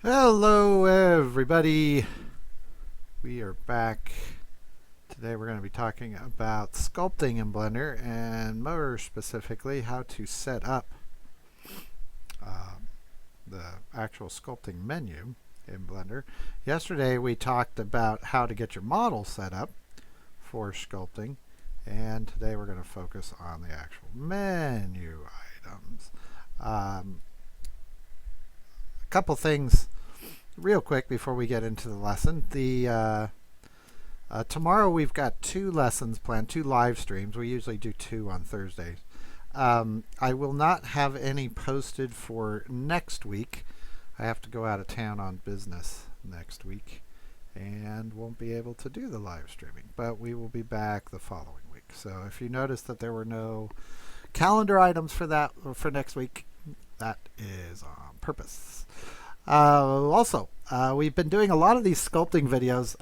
Hello everybody, we are back. Today we're going to be talking about sculpting in Blender and more specifically how to set up the actual sculpting menu in Blender. Yesterday we talked about how to get your model set up for sculpting, and today we're going to focus on the actual menu items. A couple things real quick before we get into the lesson. Tomorrow we've got two lessons planned, two live streams. We usually do two on Thursdays. I will not have any posted for next week. I have to go out of town on business next week and won't be able to do the live streaming, but we will be back the following week. So if you notice that there were no calendar items for that for next week, that is on purpose. Also, we've been doing a lot of these sculpting videos,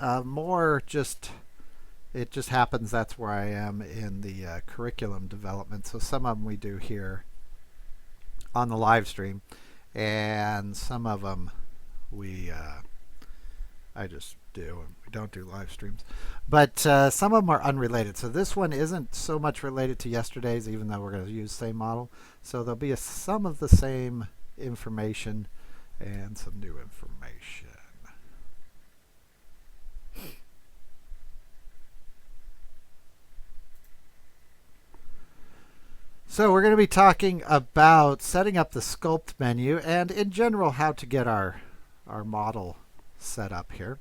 it just happens that's where I am in the curriculum development. So some of them we do here on the live stream, and some of them I just do, and we don't do live streams. But some of them are unrelated. So this one isn't so much related to yesterday's, even though we're going to use the same model. So there'll be some of the same information and some new information. So we're going to be talking about setting up the sculpt menu and in general how to get our model set up here.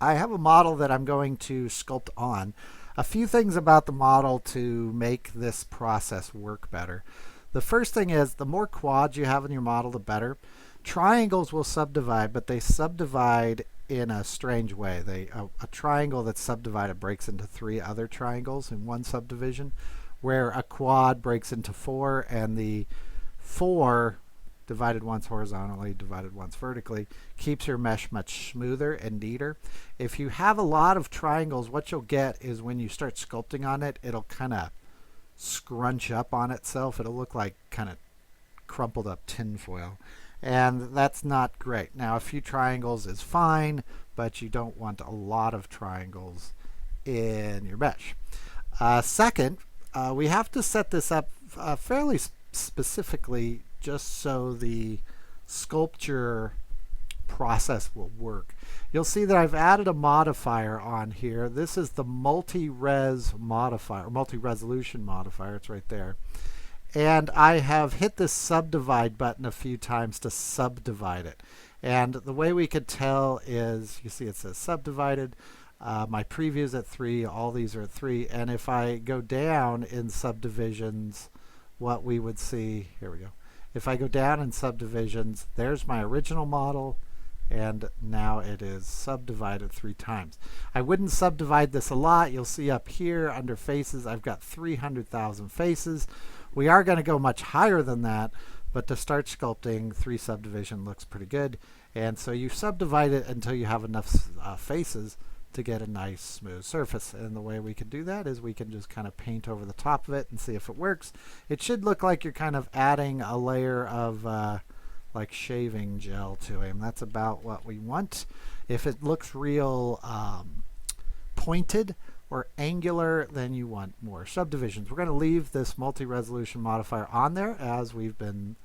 I have a model that I'm going to sculpt on. A few things about the model to make this process work better. The first thing is, the more quads you have in your model, the better. Triangles will subdivide, but they subdivide in a strange way. A triangle that's subdivided breaks into three other triangles in one subdivision, where a quad breaks into four, and the four divided once horizontally, divided once vertically, keeps your mesh much smoother and neater. If you have a lot of triangles, what you'll get is when you start sculpting on it, it'll kind of scrunch up on itself. It'll look like kind of crumpled up tinfoil, and that's not great. Now, a few triangles is fine, but you don't want a lot of triangles in your mesh. Second, we have to set this up fairly specifically just so the sculpture process will work. You'll see that I've added a modifier on here. This is the multi-res modifier, multi-resolution modifier. It's right there. And I have hit this subdivide button a few times to subdivide it. And the way we could tell is, you see it says subdivided. My preview's at 3, all these are at 3. And if I go down in subdivisions, what we would see, here we go. If I go down in subdivisions, there's my original model, and now it is subdivided 3 times. I wouldn't subdivide this a lot. You'll see up here under faces, I've got 300,000 faces. We are going to go much higher than that, but to start sculpting, 3 subdivision looks pretty good. And so you subdivide it until you have enough faces to get a nice smooth surface. And the way we can do that is we can just kind of paint over the top of it and see if it works. It should look like you're kind of adding a layer of like shaving gel to him. That's about what we want. If it looks real pointed or angular, then you want more subdivisions. We're going to leave this multi-resolution modifier on there as we've been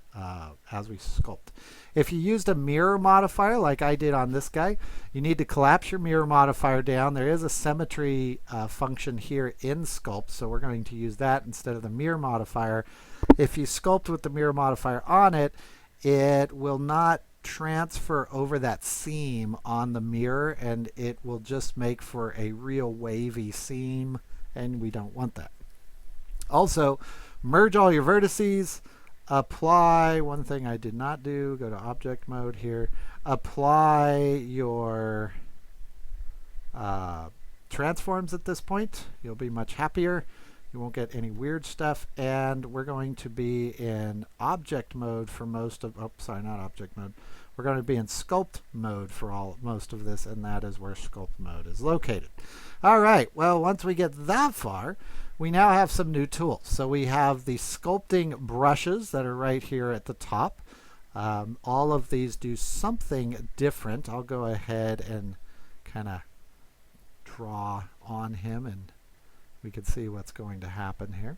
as we sculpt. If you used a mirror modifier like I did on this guy, you need to collapse your mirror modifier down. There is a symmetry function here in Sculpt, so we're going to use that instead of the mirror modifier. If you sculpt with the mirror modifier on it, it will not transfer over that seam on the mirror, and it will just make for a real wavy seam, and we don't want that. Also, merge all your vertices. Apply, one thing I did not do, go to object mode here, apply your transforms at this point. You'll be much happier. You won't get any weird stuff. And we're going to be in object mode for most of, oh, sorry, not object mode. We're going to be in sculpt mode for most of this, and that is where sculpt mode is located. All right, well, once we get that far, we now have some new tools. So we have the sculpting brushes that are right here at the top. All of these do something different. I'll go ahead and kind of draw on him, and we can see what's going to happen here.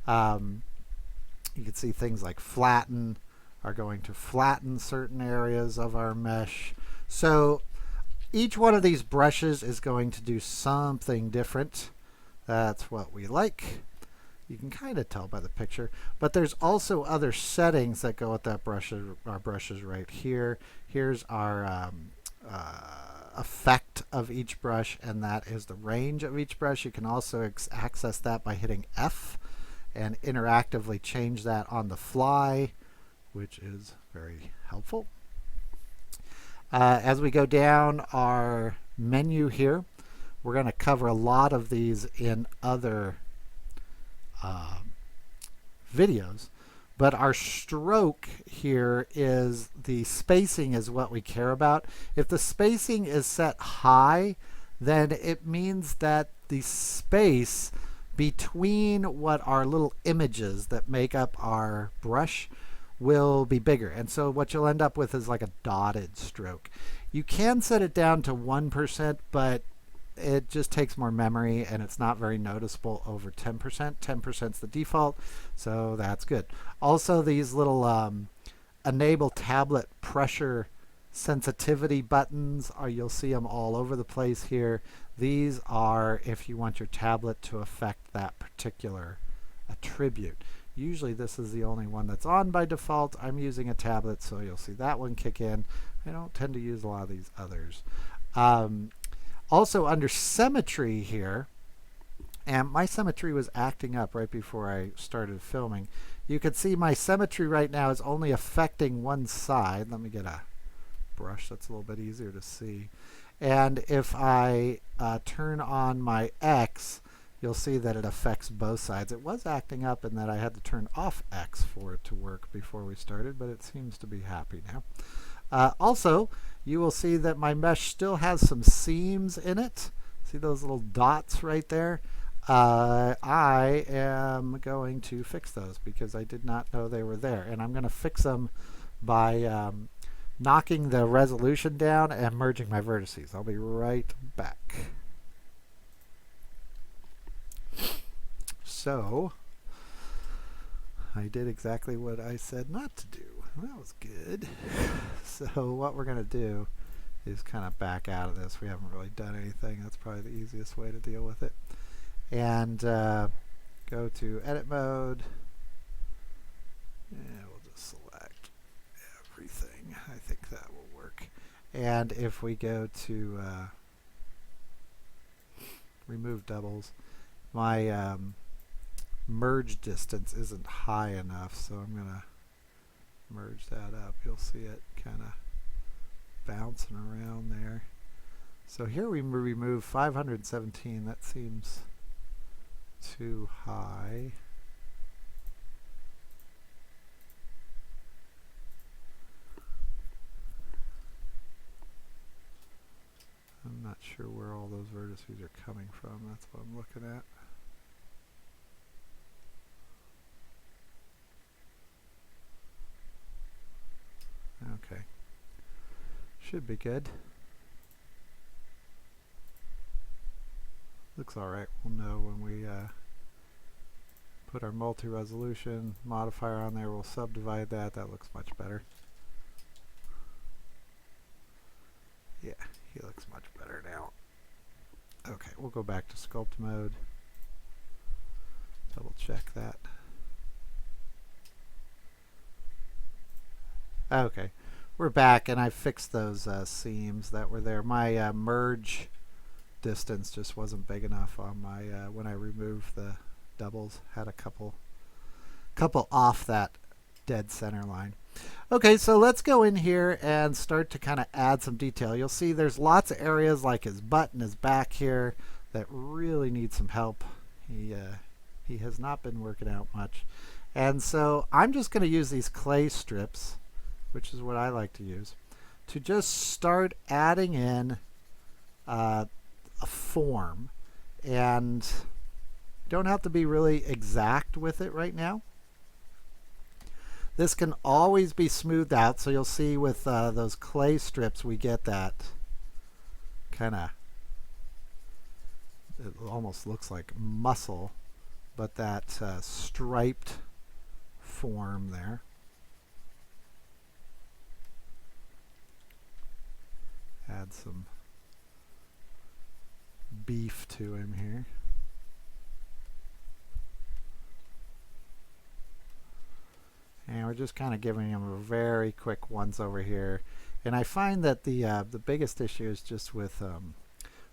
You can see things like flatten are going to flatten certain areas of our mesh. So each one of these brushes is going to do something different. That's what we like. You can kind of tell by the picture, but there's also other settings that go with that brush. Our brushes right here. Here's our effect of each brush, and that is the range of each brush. You can also access that by hitting F and interactively change that on the fly, which is very helpful. As we go down our menu here, we're going to cover a lot of these in other videos, but our stroke here is the spacing is what we care about. If the spacing is set high, then it means that the space between what our little images that make up our brush will be bigger. And so what you'll end up with is like a dotted stroke. You can set it down to 1%, but it just takes more memory and it's not very noticeable over 10%. 10% is the default, so that's good. Also, these little enable tablet pressure sensitivity buttons you'll see them all over the place here. These are if you want your tablet to affect that particular attribute. Usually this is the only one that's on by default. I'm using a tablet, so you'll see that one kick in. I don't tend to use a lot of these others. Also under symmetry here, and my symmetry was acting up right before I started filming. You can see my symmetry right now is only affecting one side. Let me get a brush that's a little bit easier to see. And if I turn on my X, you'll see that it affects both sides. It was acting up in that I had to turn off X for it to work before we started, but it seems to be happy now. Also, you will see that my mesh still has some seams in it. See those little dots right there? I am going to fix those because I did not know they were there. And I'm going to fix them by knocking the resolution down and merging my vertices. I'll be right back. So, I did exactly what I said not to do. That was good. So what we're going to do is kind of back out of this. We haven't really done anything. That's probably the easiest way to deal with it. And go to edit mode. And we'll just select everything. I think that will work. And if we go to remove doubles, my merge distance isn't high enough, so I'm going to merge that up. You'll see it kind of bouncing around there. So here we remove 517. That seems too high. I'm not sure where all those vertices are coming from. That's what I'm looking at. Okay. Should be good. Looks alright. We'll know when we put our multi-resolution modifier on there. We'll subdivide that. That looks much better. Yeah, he looks much better now. Okay, we'll go back to sculpt mode. Double check that. Okay, we're back, and I fixed those seams that were there. My merge distance just wasn't big enough on my when I removed the doubles. Had a couple off that dead center line. Okay, so let's go in here and start to kind of add some detail. You'll see there's lots of areas like his butt and his back here that really need some help. He has not been working out much, and so I'm just going to use these clay strips, which is what I like to use, to just start adding in a form. And don't have to be really exact with it right now. This can always be smoothed out, so you'll see with those clay strips we get that kind of, it almost looks like muscle, but that striped form there. Add some beef to him here. And we're just kind of giving him a very quick once over here. And I find that the biggest issue is just with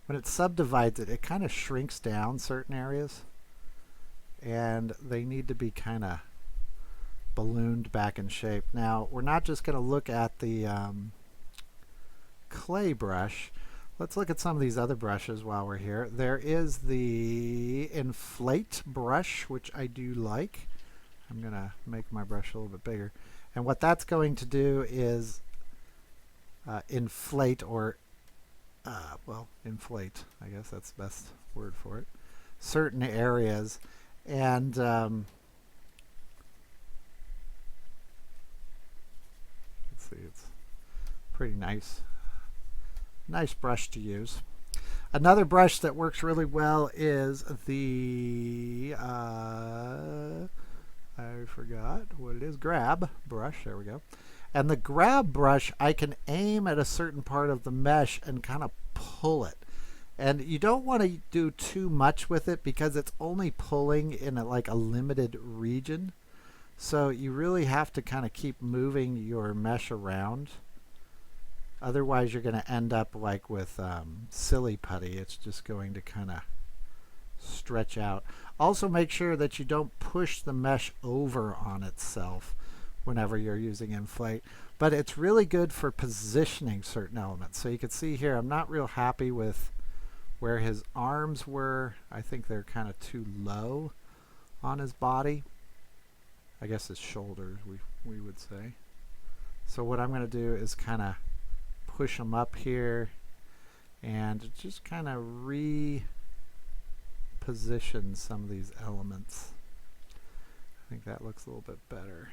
when it subdivides it, it kind of shrinks down certain areas. And they need to be kind of ballooned back in shape. Now, we're not just going to look at the clay brush. Let's look at some of these other brushes while we're here. There is the inflate brush, which I do like. I'm going to make my brush a little bit bigger. And what that's going to do is inflate or, well, inflate, I guess that's the best word for it, certain areas. And let's see, it's pretty nice. Nice brush to use. Another brush that works really well is the I forgot what it is. Grab brush. There we go. And the grab brush, I can aim at a certain part of the mesh and kind of pull it. And you don't want to do too much with it because it's only pulling in like a limited region. So you really have to kind of keep moving your mesh around. Otherwise, you're going to end up like with silly putty. It's just going to kind of stretch out. Also, make sure that you don't push the mesh over on itself whenever you're using inflate. But it's really good for positioning certain elements. So you can see here, I'm not real happy with where his arms were. I think they're kind of too low on his body. I guess his shoulders, we would say. So what I'm going to do is kind of push them up here and just kind of reposition some of these elements. I think that looks a little bit better.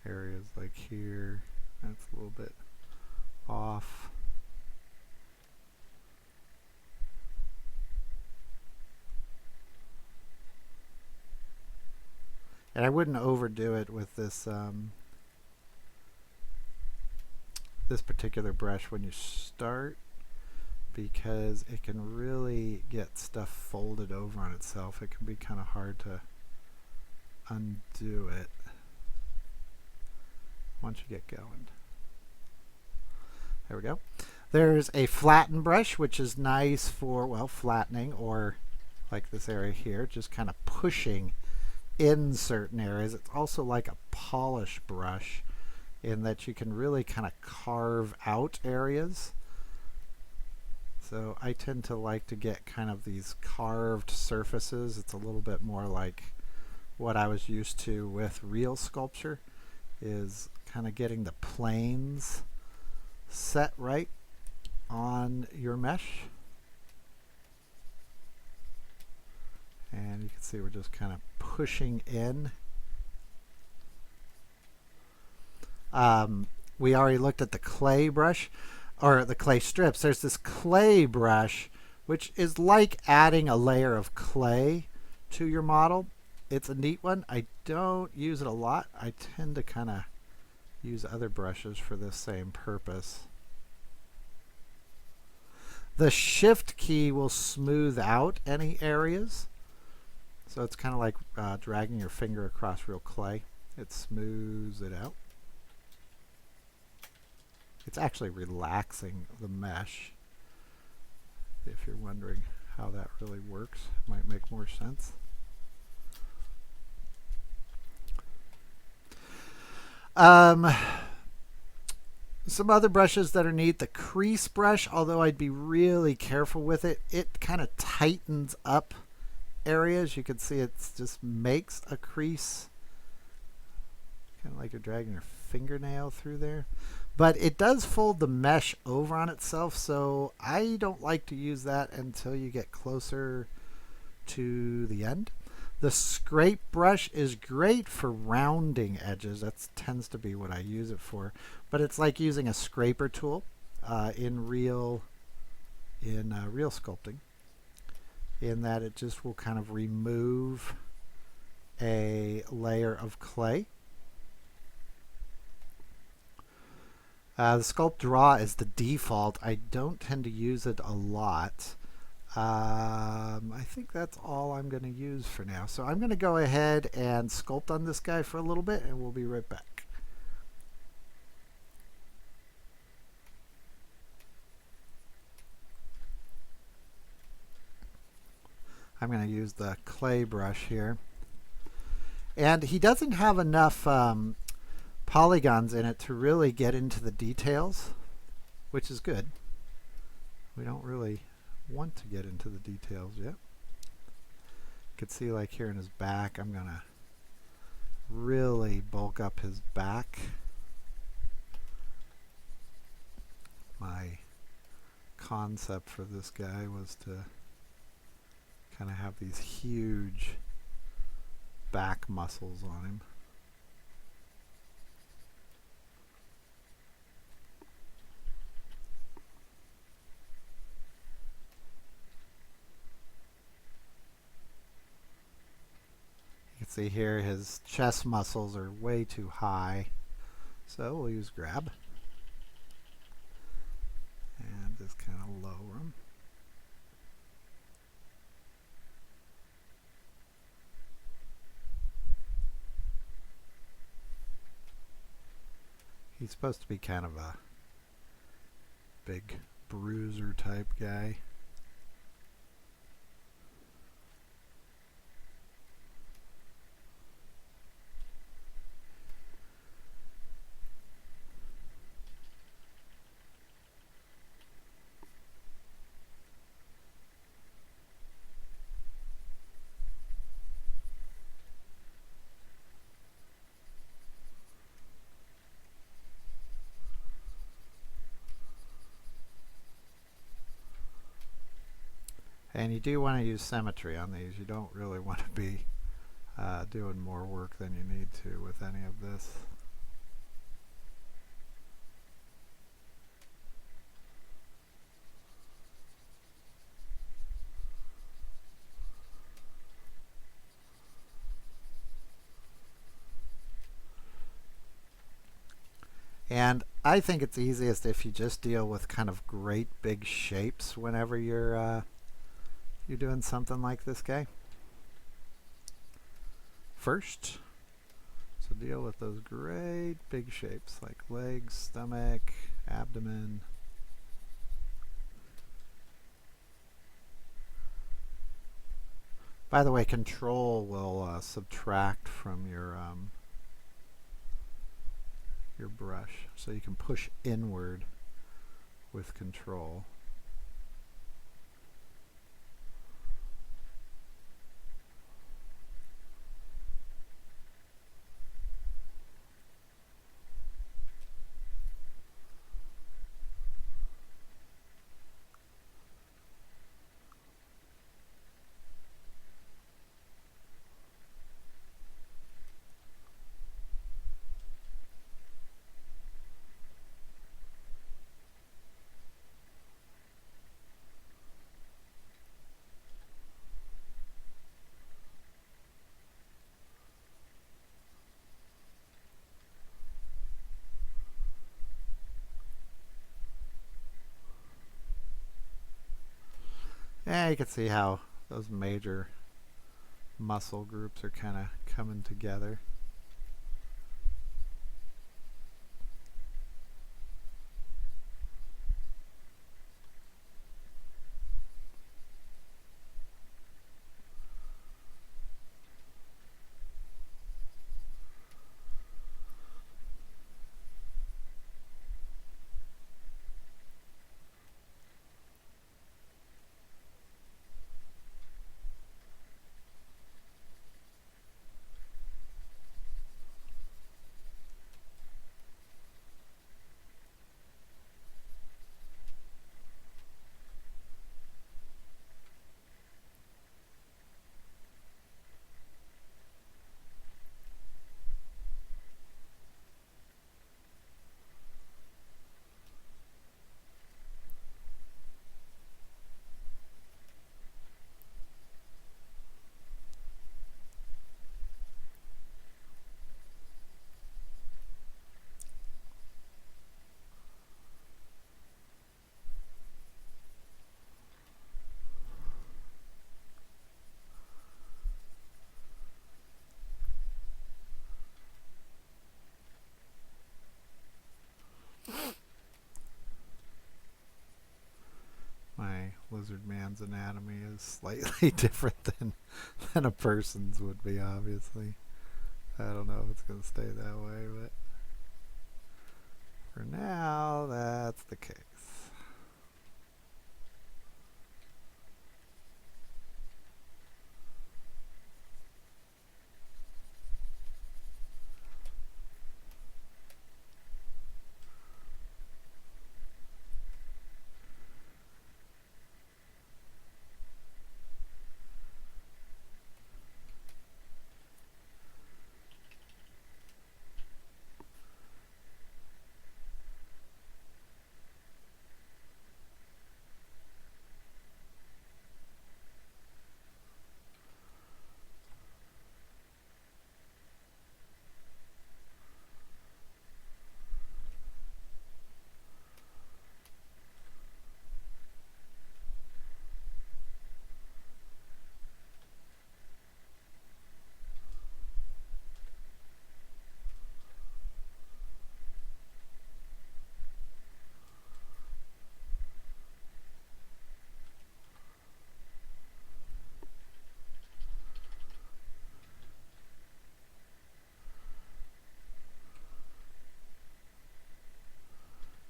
Areas like here, that's a little bit off. And I wouldn't overdo it with this this particular brush when you start, because it can really get stuff folded over on itself. It can be kind of hard to undo it once you get going. There we go. There's a flatten brush, which is nice for, well, flattening, or like this area here, just kind of pushing in certain areas. It's also like a polish brush in that you can really kind of carve out areas. So I tend to like to get kind of these carved surfaces. It's a little bit more like what I was used to with real sculpture, is kind of getting the planes set right on your mesh. And you can see we're just kind of pushing in. We already looked at the clay brush, or the clay strips. There's this clay brush, which is like adding a layer of clay to your model. It's a neat one. I don't use it a lot. I tend to kind of use other brushes for this same purpose. The shift key will smooth out any areas. So it's kind of like dragging your finger across real clay. It smooths it out. It's actually relaxing the mesh. If you're wondering how that really works, it might make more sense. Some other brushes that are neat, the crease brush, although I'd be really careful with it, it kind of tightens up areas. You can see it just makes a crease, kind of like you're dragging your fingernail through there. But it does fold the mesh over on itself, so I don't like to use that until you get closer to the end. The scrape brush is great for rounding edges. That tends to be what I use it for. But it's like using a scraper tool in real sculpting, in that it just will kind of remove a layer of clay. The Sculpt Draw is the default. I don't tend to use it a lot. I think that's all I'm going to use for now. So I'm going to go ahead and sculpt on this guy for a little bit, and we'll be right back. I'm going to use the clay brush here. And he doesn't have enough polygons in it to really get into the details, which is good. We don't really want to get into the details yet. You can see like here in his back, I'm going to really bulk up his back. My concept for this guy was to kind of have these huge back muscles on him. You can see here his chest muscles are way too high, so we'll use grab and just kind of lower him. He's supposed to be kind of a big bruiser type guy. And you do want to use symmetry on these. You don't really want to be doing more work than you need to with any of this. And I think it's easiest if you just deal with kind of great big shapes whenever you're doing something like this guy. First, so deal with those great big shapes like legs, stomach, abdomen. By the way, control will subtract from your brush, so you can push inward with control. Yeah, you can see how those major muscle groups are kind of coming together. lizard man's anatomy is slightly different than a person's would be, obviously. I don't know if it's going to stay that way, but for now, that's the case.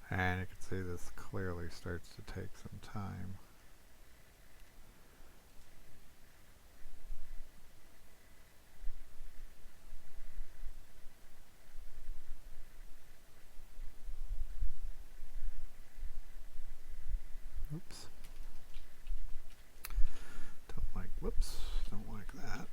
And you can see this clearly starts to take some time. Oops. Don't like that.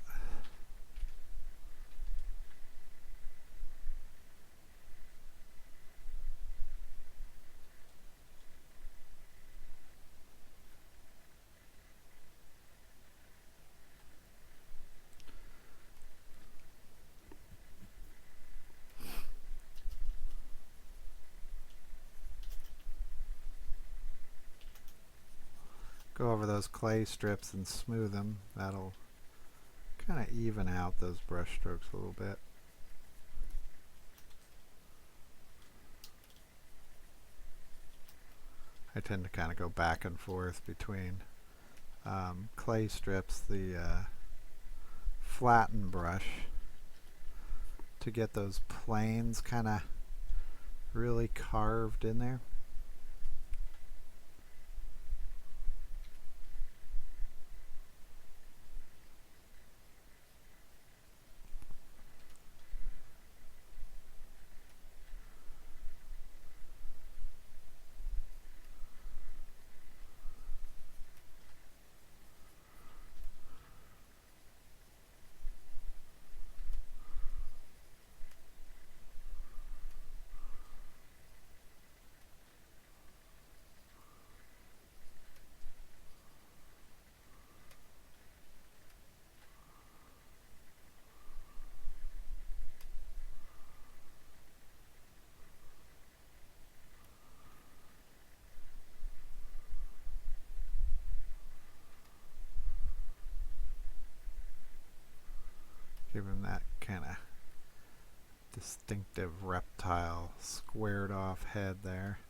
Go over those clay strips and smooth them. That'll kind of even out those brush strokes a little bit. I tend to kind of go back and forth between clay strips, the flatten brush, to get those planes kind of really carved in there. Give him that kind of distinctive reptile squared off head there.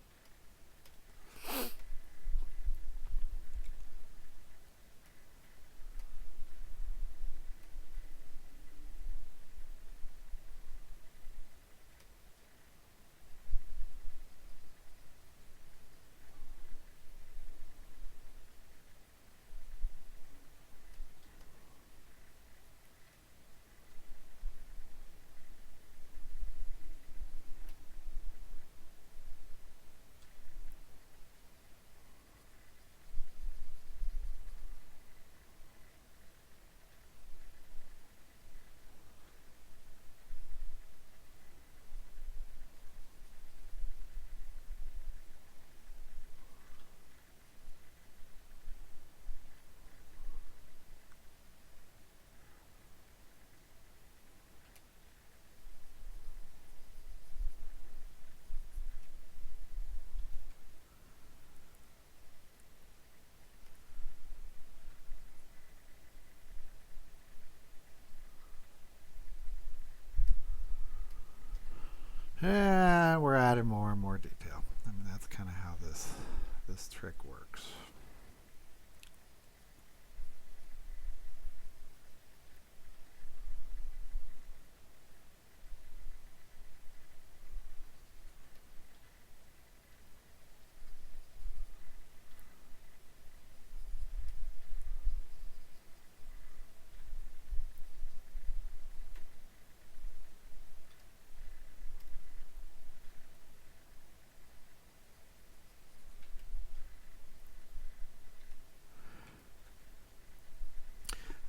And we're adding more and more detail. I mean, that's kind of how this trick works.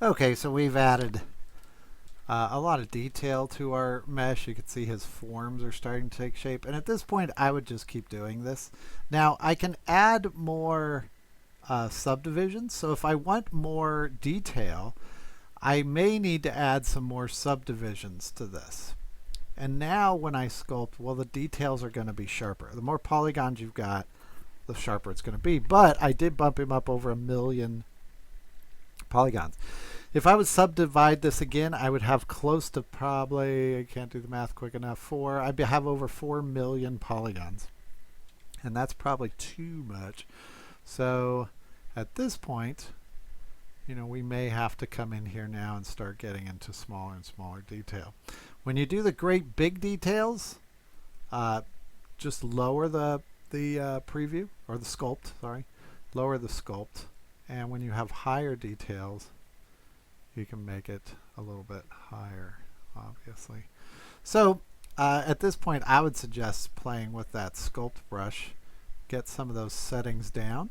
Okay, so we've added a lot of detail to our mesh. You can see his forms are starting to take shape. And at this point, I would just keep doing this. Now, I can add more subdivisions. So if I want more detail, I may need to add some more subdivisions to this. And now when I sculpt, well, the details are going to be sharper. The more polygons you've got, the sharper it's going to be. But I did bump him up over 1 million polygons. If I would subdivide this again, I would have close to probably, I can't do the math quick enough, I'd have over 4 million polygons. And that's probably too much. So at this point, we may have to come in here now and start getting into smaller and smaller detail. When you do the great big details, just lower the preview, or the sculpt, sorry. Lower the sculpt. And when you have higher details, you can make it a little bit higher, obviously. So at this point, I would suggest playing with that sculpt brush. Get some of those settings down.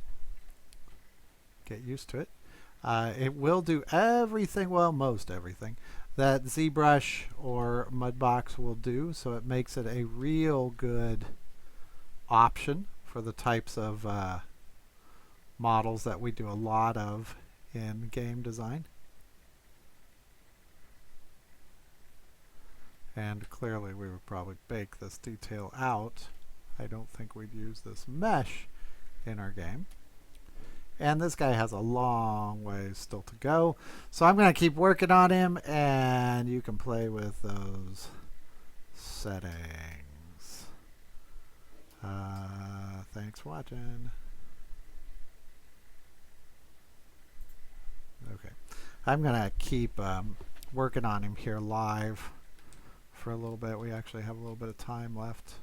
Get used to it. It will do everything, well, most everything, that ZBrush or Mudbox will do. So it makes it a real good option for the types of models that we do a lot of in game design. And clearly we would probably bake this detail out. I don't think we'd use this mesh in our game. And this guy has a long way still to go. So I'm going to keep working on him, and you can play with those settings. Thanks for watching. Okay. I'm going to keep working on him here live for a little bit. We actually have a little bit of time left.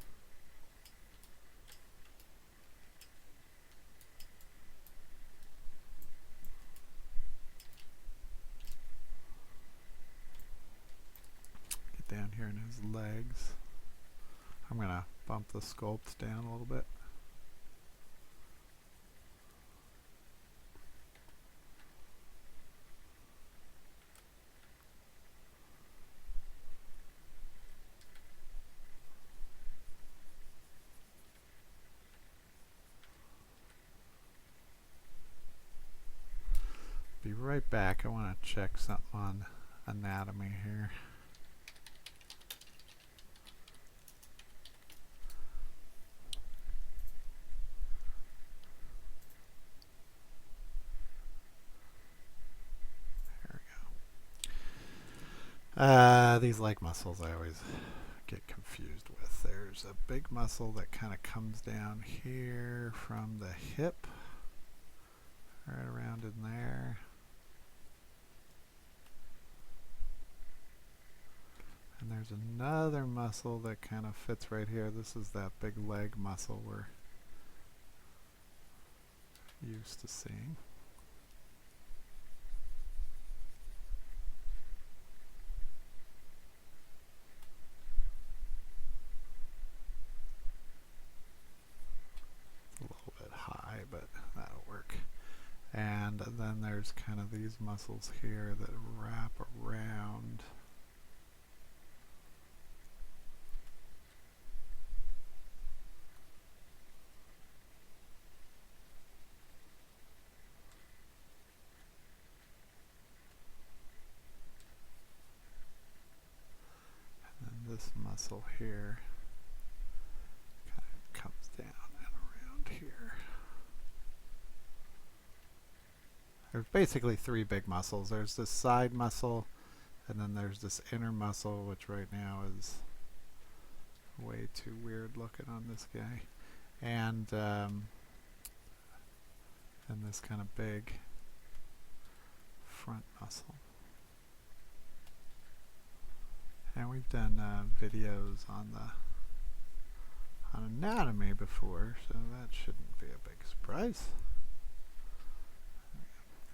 Get down here in his legs. I'm going to bump the sculpt down a little bit. Be right back. I want to check something on anatomy here. There we go. These leg muscles I always get confused with. There's a big muscle that kind of comes down here from the hip, right around in there. And there's another muscle that kind of fits right here. This is that big leg muscle we're used to seeing. A little bit high, but that'll work. And then there's kind of these muscles here that wrap around. This muscle here kind of comes down and around here. There's basically 3 big muscles. There's this side muscle, and then there's this inner muscle, which right now is way too weird looking on this guy, and this kind of big front muscle. And we've done videos on anatomy before, so that shouldn't be a big surprise.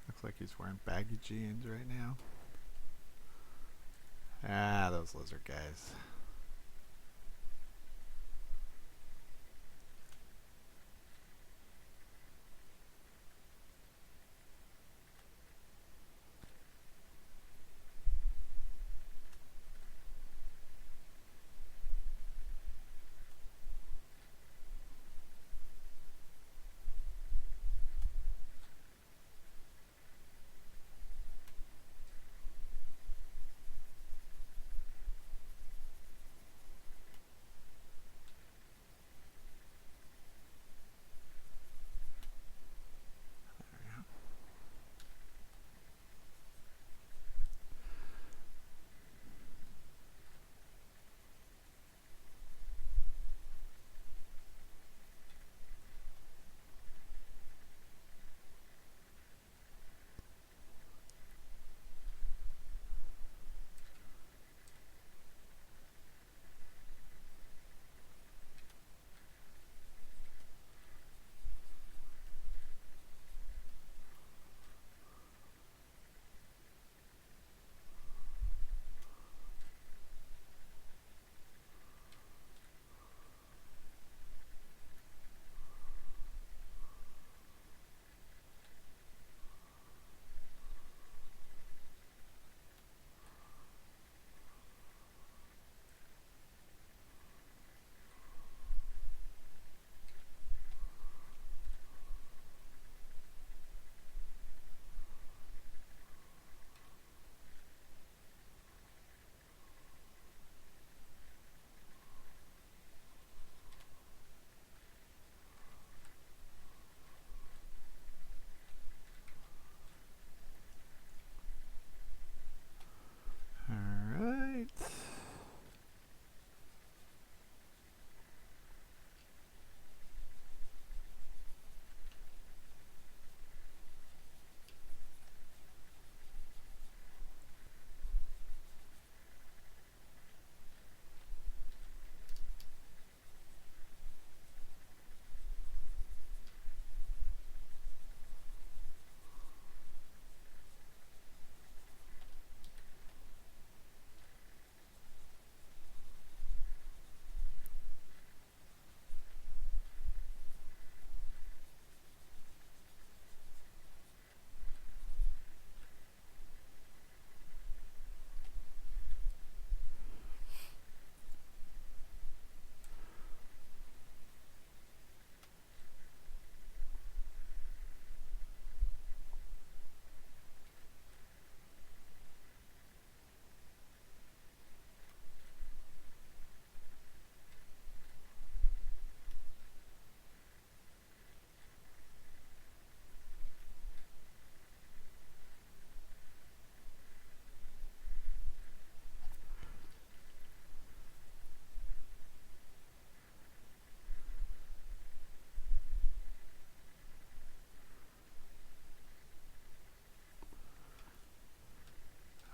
Looks like he's wearing baggy jeans right now. Ah, those lizard guys.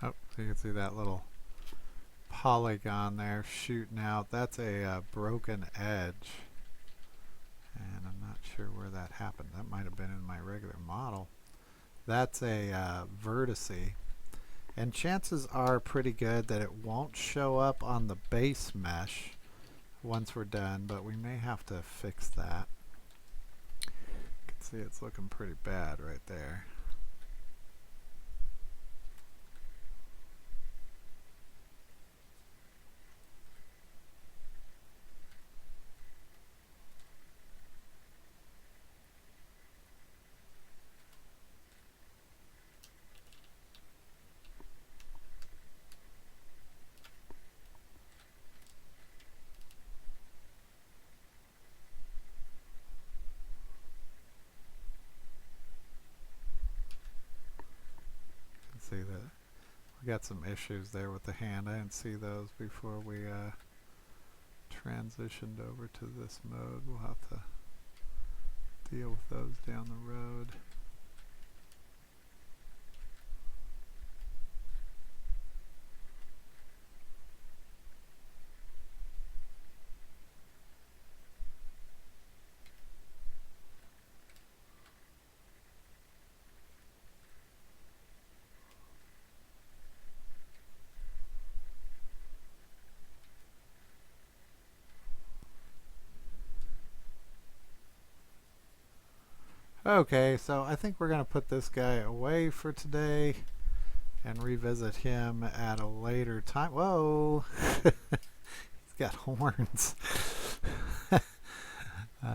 Oh, so you can see that little polygon there shooting out. That's a broken edge. And I'm not sure where that happened. That might have been in my regular model. That's a vertex. And chances are pretty good that it won't show up on the base mesh once we're done, but we may have to fix that. You can see it's looking pretty bad right there. See that we got some issues there with the hand. I didn't see those before we transitioned over to this mode. We'll have to deal with those down the road. Okay, so I think we're going to put this guy away for today and revisit him at a later time. Whoa! He's got horns. I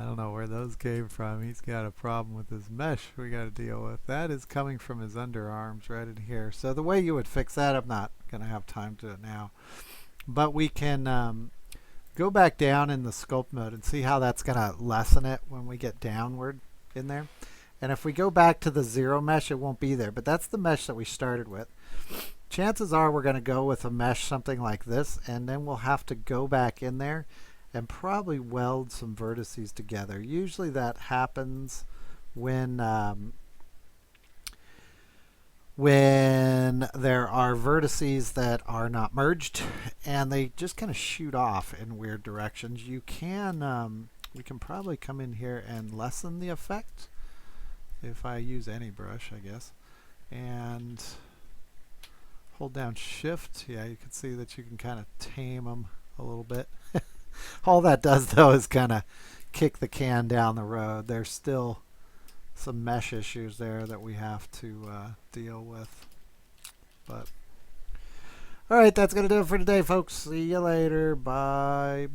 don't know where those came from. He's got a problem with his mesh we got to deal with. That is coming from his underarms right in here. So the way you would fix that, I'm not going to have time to do it now. But we can go back down in the sculpt mode and see how that's going to lessen it when we get downward in there. And if we go back to the zero mesh, it won't be there. But that's the mesh that we started with. Chances are we're going to go with a mesh something like this, and then we'll have to go back in there and probably weld some vertices together. Usually that happens when there are vertices that are not merged and they just kind of shoot off in weird directions. You can we can probably come in here and lessen the effect if I use any brush, I guess, and hold down shift. Yeah, you can see that you can kind of tame them a little bit. All that does though is kind of kick the can down the road. There's still some mesh issues there that we have to deal with. But all right, that's going to do it for today, folks. See you later. Bye.